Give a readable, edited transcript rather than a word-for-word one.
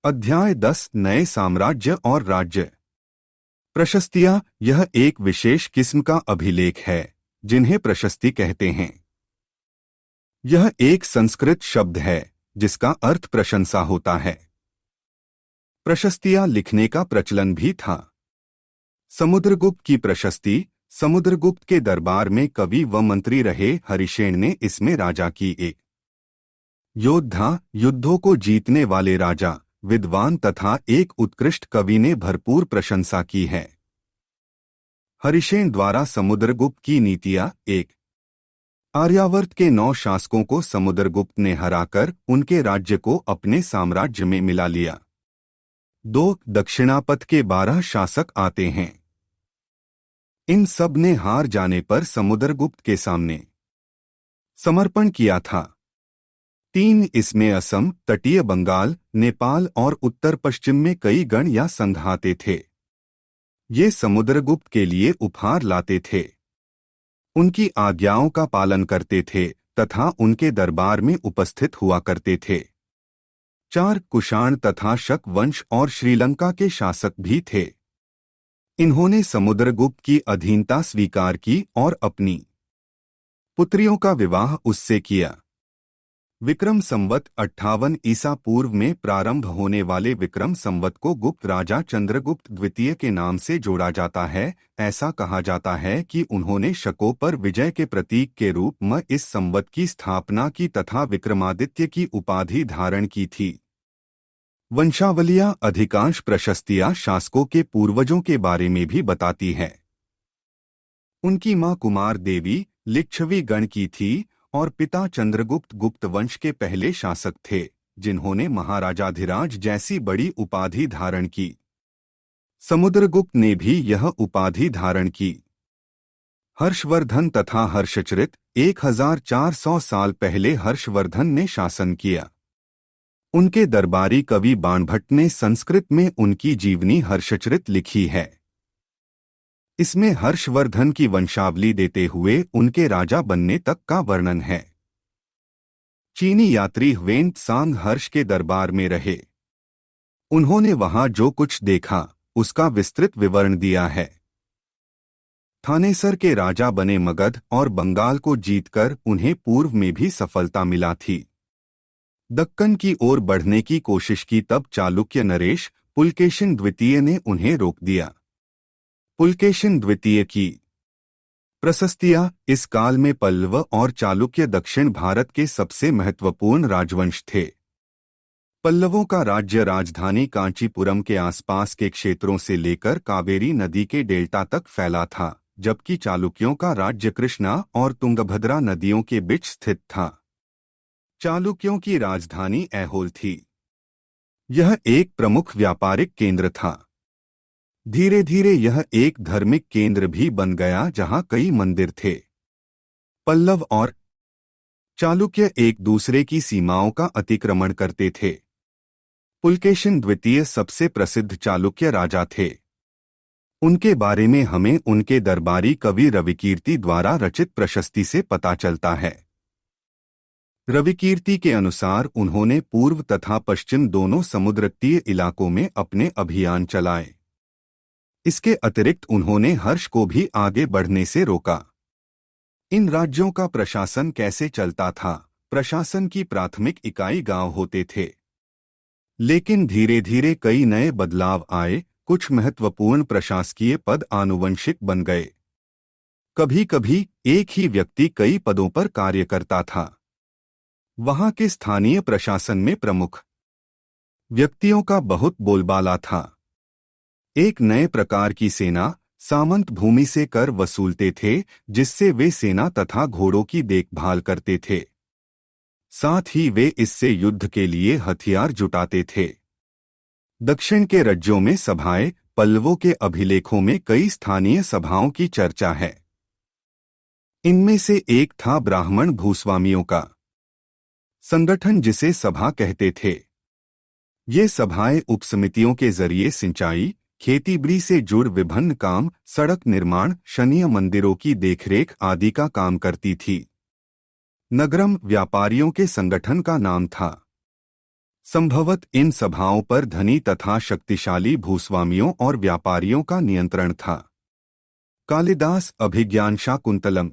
अध्याय 10 नए साम्राज्य और राज्य। प्रशस्तियां यह एक विशेष किस्म का अभिलेख है जिन्हें प्रशस्ति कहते हैं। यह एक संस्कृत शब्द है जिसका अर्थ प्रशंसा होता है। प्रशस्तियां लिखने का प्रचलन भी था। समुद्रगुप्त की प्रशस्ति, समुद्रगुप्त के दरबार में कवि व मंत्री रहे हरिशेन ने इसमें राजा की एक योद्धा, युद्धों को जीतने वाले राजा, विद्वान तथा एक उत्कृष्ट कवि ने भरपूर प्रशंसा की है। हरिशेन द्वारा समुद्रगुप्त की नीतियां। एक, आर्यावर्त के 9 शासकों को समुद्रगुप्त ने हराकर उनके राज्य को अपने साम्राज्य में मिला लिया। 2, दक्षिणापथ के 12 शासक आते हैं। इन सब ने हार जाने पर समुद्रगुप्त के सामने समर्पण किया था। 3, इसमें असम, तटीय बंगाल, नेपाल और उत्तर पश्चिम में कई गण या संघ आते थे। ये समुद्रगुप्त के लिए उपहार लाते थे, उनकी आज्ञाओं का पालन करते थे तथा उनके दरबार में उपस्थित हुआ करते थे। 4, कुषाण तथा शक वंश और श्रीलंका के शासक भी थे। इन्होंने समुद्रगुप्त की अधीनता स्वीकार की और अपनी पुत्रियों का विवाह उससे किया। विक्रम संवत 58 ईसा पूर्व में प्रारंभ होने वाले विक्रम संवत को गुप्त राजा चंद्रगुप्त द्वितीय के नाम से जोड़ा जाता है। ऐसा कहा जाता है कि उन्होंने शकों पर विजय के प्रतीक के रूप में इस संवत की स्थापना की तथा विक्रमादित्य की उपाधि धारण की थी। वंशावलियां अधिकांश प्रशस्तियां शासकों के पूर्वजों के बारे में भी बताती है। उनकी मां कुमार देवी लिच्छवी गण की थी और पिता चंद्रगुप्त गुप्त वंश के पहले शासक थे जिन्होंने महाराजाधिराज जैसी बड़ी उपाधि धारण की। समुद्रगुप्त ने भी यह उपाधि धारण की। हर्षवर्धन तथा हर्षचरित 1400 साल पहले हर्षवर्धन ने शासन किया। उनके दरबारी कवि बाणभट्ट ने संस्कृत में उनकी जीवनी हर्षचरित लिखी है। इसमें हर्षवर्धन की वंशावली देते हुए उनके राजा बनने तक का वर्णन है। चीनी यात्री ह्वेन त्सांग हर्ष के दरबार में रहे। उन्होंने वहां जो कुछ देखा उसका विस्तृत विवरण दिया है। थानेसर के राजा बने मगध और बंगाल को जीतकर उन्हें पूर्व में भी सफलता मिला थी। दक्कन की ओर बढ़ने की कोशिश की तब चालुक्य नरेश पुलकेशिन द्वितीय ने उन्हें रोक दिया। पुलकेशिन द्वितीय की प्रशस्तियां। इस काल में पल्लव और चालुक्य दक्षिण भारत के सबसे महत्वपूर्ण राजवंश थे। पल्लवों का राज्य राजधानी कांचीपुरम के आसपास के क्षेत्रों से लेकर कावेरी नदी के डेल्टा तक फैला था, जबकि चालुक्यों का राज्य कृष्णा और तुंगभद्रा नदियों के बीच स्थित था। चालुक्यों की राजधानी ऐहोल थी। यह एक प्रमुख व्यापारिक केंद्र था। धीरे धीरे यह एक धार्मिक केंद्र भी बन गया जहां कई मंदिर थे। पल्लव और चालुक्य एक दूसरे की सीमाओं का अतिक्रमण करते थे। पुलकेशिन द्वितीय सबसे प्रसिद्ध चालुक्य राजा थे। उनके बारे में हमें उनके दरबारी कवि रविकीर्ति द्वारा रचित प्रशस्ति से पता चलता है। रविकीर्ति के अनुसार उन्होंने पूर्व तथा पश्चिम दोनों समुद्रतटीय इलाकों में अपने अभियान चलाए। इसके अतिरिक्त उन्होंने हर्ष को भी आगे बढ़ने से रोका। इन राज्यों का प्रशासन कैसे चलता था? प्रशासन की प्राथमिक इकाई गांव होते थे, लेकिन धीरे धीरे कई नए बदलाव आए। कुछ महत्वपूर्ण प्रशासकीय पद आनुवंशिक बन गए। कभी कभी एक ही व्यक्ति कई पदों पर कार्य करता था। वहां के स्थानीय प्रशासन में प्रमुख व्यक्तियों का बहुत बोलबाला था। एक नए प्रकार की सेना, सामंत भूमि से कर वसूलते थे जिससे वे सेना तथा घोड़ों की देखभाल करते थे। साथ ही वे इससे युद्ध के लिए हथियार जुटाते थे। दक्षिण के राज्यों में सभाएं। पल्लवों के अभिलेखों में कई स्थानीय सभाओं की चर्चा है। इनमें से एक था ब्राह्मण भूस्वामियों का संगठन जिसे सभा कहते थे। ये सभाएं उपसमितियों के जरिए सिंचाई, खेतीबाड़ी से जुड़ विभिन्न काम, सड़क निर्माण, शनीय मंदिरों की देखरेख आदि का काम करती थी। नगरम व्यापारियों के संगठन का नाम था। संभवत इन सभाओं पर धनी तथा शक्तिशाली भूस्वामियों और व्यापारियों का नियंत्रण था। कालिदास अभिज्ञान शाकुंतलम